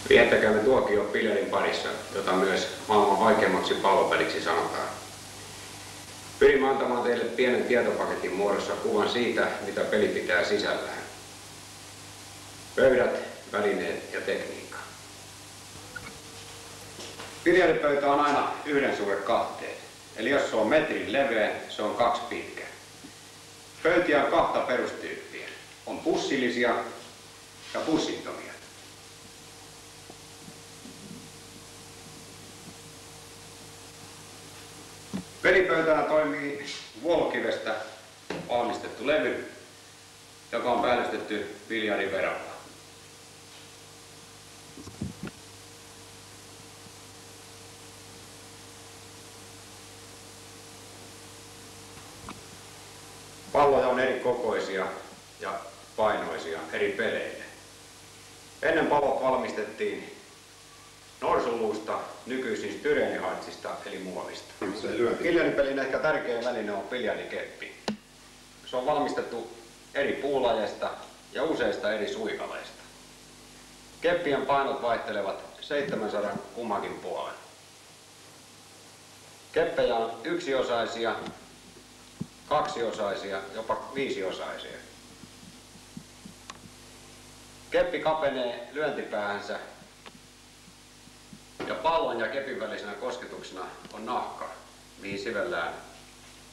Viettäkäämme tuokio biljardin parissa, jota myös maailman vaikeimmaksi pallopeliksi sanotaan. Pyrimme antamaan teille pienen tietopaketin muodossa kuvan siitä, mitä peli pitää sisällään. Pöydät, välineet ja tekniikka. Biljardipöytä on aina yhden suhde kahteen. Eli jos se on metrin leveä, se on 2 pitkä. Pöytiä on 2 perustyyppiä. On pussillisia ja pussittomia. Pelipöytänä toimii vuolukivestä valmistettu levy, joka on päällystetty biljardin verralla. Palloja on eri kokoisia ja painoisia eri peleille. Ennen pallot valmistettiin norsunluusta, nykyisin styreenihartsista eli muovista. Biljardipelin ehkä tärkein väline on biljardikeppi. Se on valmistettu eri puulajeista ja useista eri suikaleista. Keppien painot vaihtelevat 700 kummankin puolen. Keppejä on 1-osaisia, 2-osaisia, jopa 5-osaisia. Keppi kapenee lyöntipäähänsä ja pallon ja kepin välisenä kosketuksena on nahka, mihin sivellään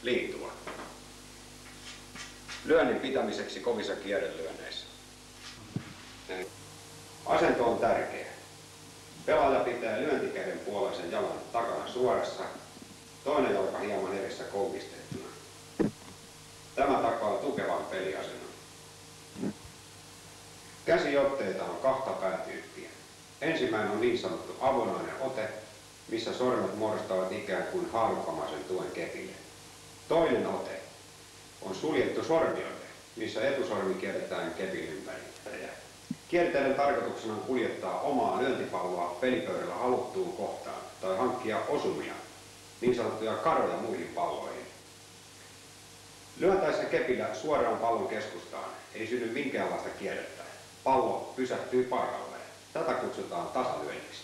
liittula. Lyönnin pitämiseksi kovissa kierrelyönneissä. Asento on tärkeä. Pelaaja pitää lyöntikäden puoleisen jalan takana suorassa, toinen jalka hieman edessä koukistettuna. Tämä takaa tukevan peliasennon. Käsiotteita on 2 päätyyppiä. Ensimmäinen on niin sanottu avonainen ote, missä sormet muodostavat ikään kuin haarukkamaisen tuen kepille. Toinen ote on suljettu sormiote, missä etusormi kierretään kepin ympäri. Kierteiden tarkoituksena on kuljettaa omaa lyöntipalloa pelipöydällä haluttuun kohtaan tai hankkia osumia, niin sanottuja karoja muihin palloihin. Lyöntäessä kepillä suoraan pallon keskustaan ei synny minkäänlaista kierrettä. Pallo pysähtyy paikalleen. Tätä kutsutaan tasalyönniksi.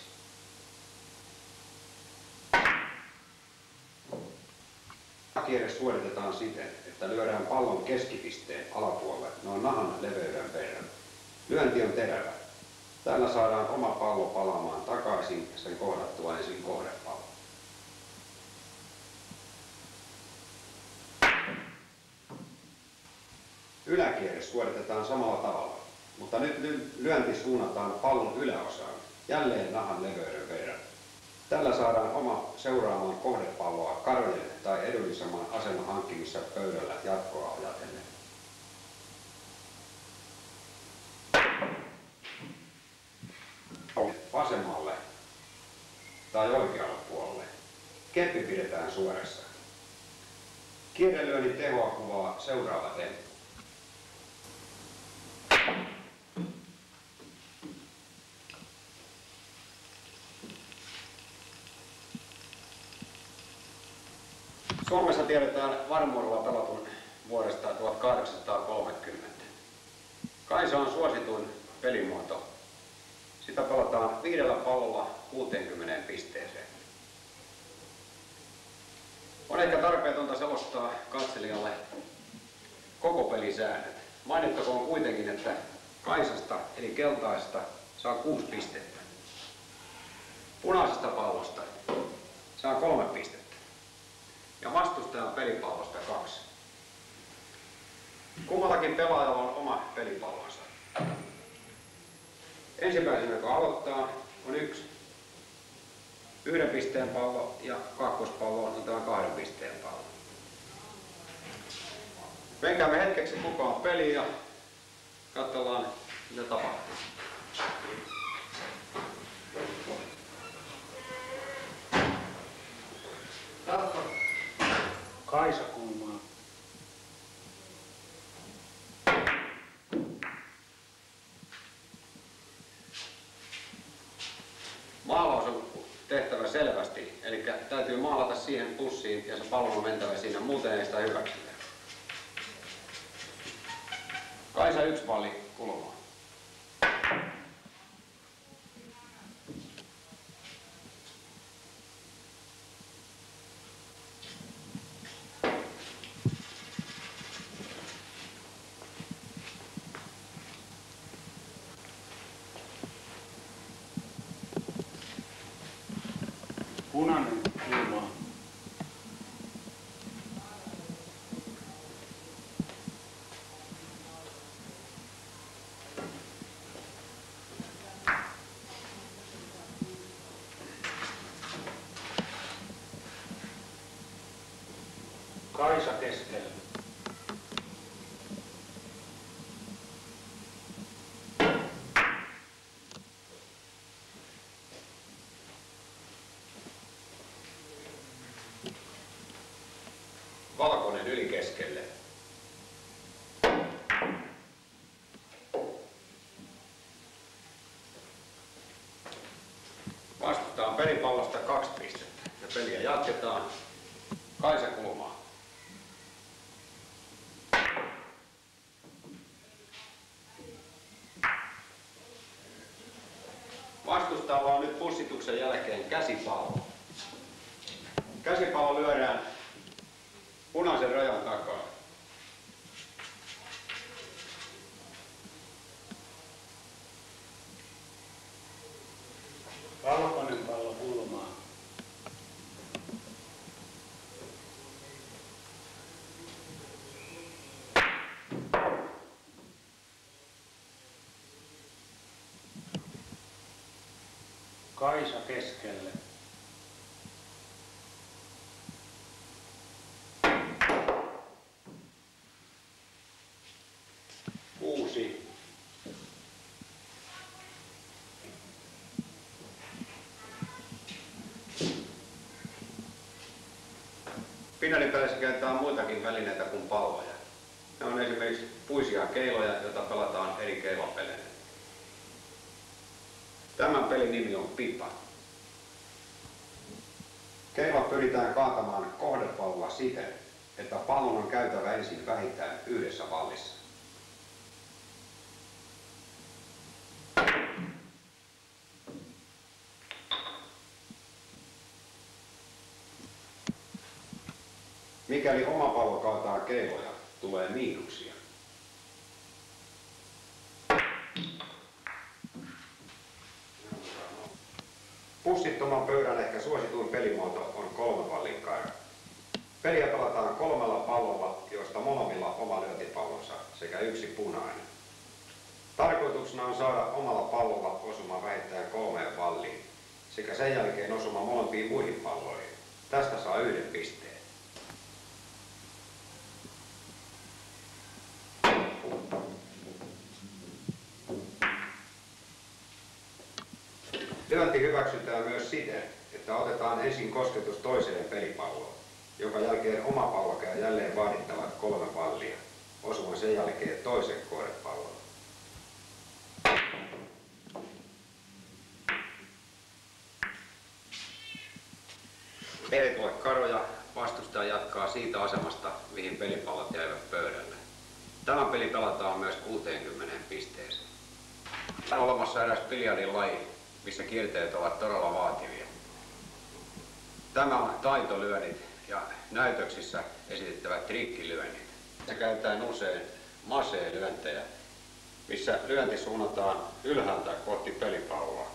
Kierre suoritetaan siten, että lyödään pallon keskipisteen alapuolelle noin nahan leveyden verran. Lyönti on terävä. Tällä saadaan oma pallo palaamaan takaisin sen kohdattua ensin kohdepallo. Yläkierre suoritetaan samalla tavalla, mutta nyt lyönti suunnataan pallon yläosaan, jälleen nahan leveyden verran. Tällä saadaan oma seuraamaan kohdepalloa karojen tai edullisemman asennon hankkimissa pöydällä jatkoa ajatellen. Vasemmalle tai oikealle puolelle. Keppi pidetään suorassa. Kierrelyönnin tehoa kuvaa seuraava temppu. Suomessa tiedetään varmuudella pelatun vuodesta 1830. Kaisa on suosituin pelimuoto. Sitä pelataan 5 pallolla 60 pisteeseen. On ehkä tarpeetonta selostaa katselijalle koko pelisäännöt. Mainittakoon kuitenkin, että Kaisasta eli keltaista saa 6 pistettä. Punaisesta pallosta saa 3 pistettä. Ja vastustajan pelipallosta 2. Kummallakin pelaajalla on oma pelipallonsa. Ensimmäisenä, joka aloittaa, on 1 pisteen pallo ja kakkospallo on tämä 2 pisteen pallo. Menkäämme hetkeksi mukaan peliin ja katsellaan, mitä tapahtuu. Kaisa kulmaa. Maalaus on tehtävä selvästi, eli täytyy maalata siihen pussiin ja se pallo on mentävä siinä, muuten ei sitä hyväksytä. Kaisa 1 palli kulmaa. Punainen kulmaa. Kaisa keskellä. Valkoinen ylikeskelle. Vastustetaan pelipallosta 2 pistettä ja peliä jatketaan. Kaisa kulmaa. Vastustajalla on nyt pussituksen jälkeen käsipallo. Käsipallo lyödään punaisen rajan takaa. Valkoinen pallo kulmaa. Kaisa keskelle. Kuusi. Finaalipeleissä käytetään muitakin välineitä kuin palloja. Ne on esimerkiksi puisia keiloja, joita pelataan eri keilapeleillä. Tämän pelin nimi on pipa. Keila pyritään kaatamaan kohdepalloa siten, että pallon on käytävä ensin vähintään yhdessä vallissa. Mikäli oma pallo kaataa keiloja, tulee miinuksia. Pussittoman pöydän ehkä suosituin pelimuoto on 3 vallin kaira. Peliä pelataan 3 pallolla, joista molemmilla oma lyöntipallonsa sekä 1 punainen. Tarkoituksena on saada omalla pallolla osuma vähintään 3 valliin sekä sen jälkeen osuma molempiin muihin palloihin. Tästä saa 1 pisteen. Lyönti hyväksytään myös siten, että otetaan ensin kosketus toiseen pelipalloon, jonka jälkeen oma pallo käy jälleen vaadittavat 3 vallia, osumaan sen jälkeen toisen kohdepallon. Ei tule karoja, vastustaja jatkaa siitä asemasta, mihin pelipallot jäivät pöydälle. Tämä peli pelataan myös 60 pisteeseen. On olemassa eräs biljardin laji, missä kierteet ovat todella vaativia. Tämä on taitolyönnit ja näytöksissä esitettävät trikkilyönnit. Se käytetään usein masee-lyöntejä, missä lyönti suunnataan ylhäältä kohti pelipalloa.